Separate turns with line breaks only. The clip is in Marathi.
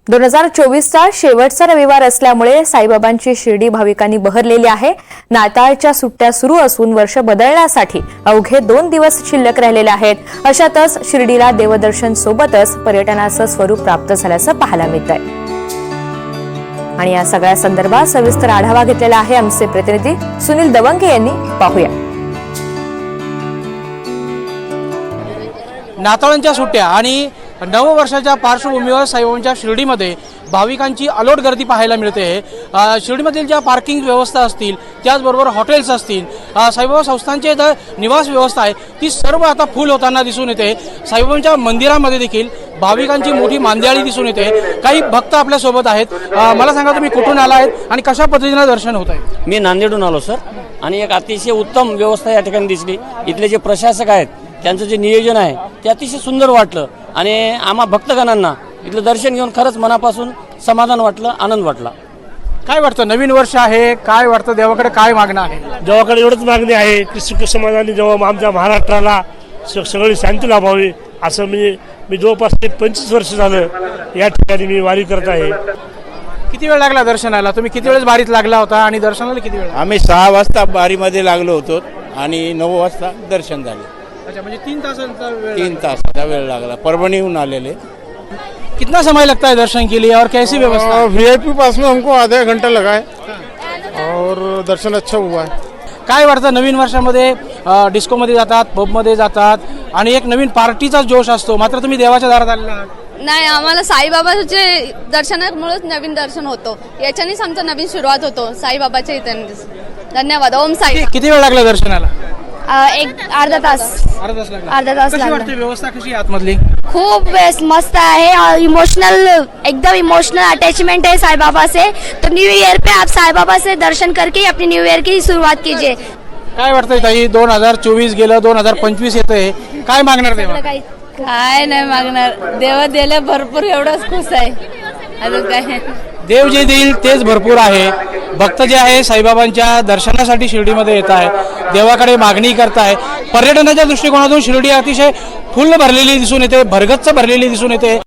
2024चा शेवटचा रविवार असल्यामुळे साईबाबांची शिर्डी भाविकांनी बहरलेली आहे। नाताळच्या सुट्ट्या सुरू असून वर्ष बदलण्यासाठी अवघे 2 दिवस शिल्लक राहिलेले आहेत। अशातच शिर्डीला देवदर्शन सोबतच पर्यटनाचं स्वरूप प्राप्त झाल्याचं पाहायला मिळतंय। आणि या सगळ्या संदर्भात सविस्तर आढावा घेतलेला आहे आमचे प्रतिनिधी सुनील दवंगे यांनी। पाहूया।
नाताळांच्या सुट्ट्या आणि नववर्षाच्या पार्श्वभूमीवर साईबाबांच्या शिर्डीमध्ये भाविकांची अलोट गर्दी पाहायला मिळते। शिर्डीमधील ज्या पार्किंग व्यवस्था असतील त्याचबरोबर हॉटेल्स असतील, साईबाबा संस्थांचे निवास व्यवस्था आहे ती सर्व आता फुल होताना दिसून येते। साईबाबांच्या मंदिरामध्ये देखील भाविकांची मोठी मांदियाळी दिसून येते। काही भक्त आपल्या सोबत आहेत। मला सांगा तुम्ही कुठून आला आहेत आणि कशा पद्धतीने दर्शन होत आहे?
मी नांदेडहून आलो सर, आणि एक अतिशय उत्तम व्यवस्था या ठिकाणी दिसली। इथले जे प्रशासक आहेत त्यांचं जे नियोजन आहे ते अतिशय सुंदर वाटलं आणि आम्हा भक्तगणांना इथलं दर्शन घेऊन खरंच मनापासून समाधान वाटलं, आनंद वाटला।
काय वाटतं, नवीन वर्ष आहे, काय वाटतं देवाकडे काय मागणं आहे?
देवाकडे एवढंच मागणी आहे की सुख समाधानी जेव्हा आमच्या महाराष्ट्राला सगळी शांती लाभावी असं मी जवळपास 25 वर्ष झालं या ठिकाणी मी वारी करत आहे।
किती वेळ लागला दर्शनाला? तुम्ही किती वेळेस बारीत लागला होता आणि दर्शनाला किती वेळ?
आम्ही 6 वाजता बारीमध्ये लागलो होतो आणि 9 वाजता दर्शन झाले।
अच्छा, म्हणजे 3 तासांचा वेळ।
3 तासाचा वेळ लागला। परभणीहून आलेले।
कितना समय लगता है दर्शन के लिए और कैसी व्यवस्था?
VIP पास में हमको आधा घंटा लगा है और दर्शन अच्छा हुआ है।
काय वाटतं, नवीन वर्षामध्ये डिस्कोमध्ये जातात, पबमध्ये जातात आणि एक नवीन पार्टीचा जोश असतो, मात्र तुम्ही देवाच्या दारात आलेला आहात?
नाही, आम्हाला साईबाबाचे दर्शनामुळेच नवीन दर्शन होतो। याच्यानेच आमचा नवीन सुरुवात होतो साईबाबाच्या इथे। धन्यवाद। ओम साई।
किती वेळ लागला दर्शनाला?
अर्धा तास
अर्धा तास कशी वाटते व्यवस्था, कशी आहे आतमधली?
खूप मस्त आहे। इमोशनल, एकदम इमोशनल अटैचमेंट है साईबाबा से। तो न्यू ईयर पे आप साईबाबा से दर्शन करके अपनी न्यू ईयर की शुरुआत कीजिए।
काय वाटतंय ताई, 2024 गेलं, 2025 येतंय, काय मागणार देवा?
काय नाही मागणार, देव दिले भरपूर, एवढंच खुश आहे। अजून काय?
देव जे देईल तेच भरपूर आहे। भक्त जे आहे साईबाबांच्या दर्शनासाठी शिर्डीमध्ये येत आहे, देवाकडे मागणी करताय। पर्यटनाच्या दृष्टिकोनातून शिर्डी अतिशय फुल्ल भरलेली दिसून येते, भरगच्च भरलेली दिसून येते।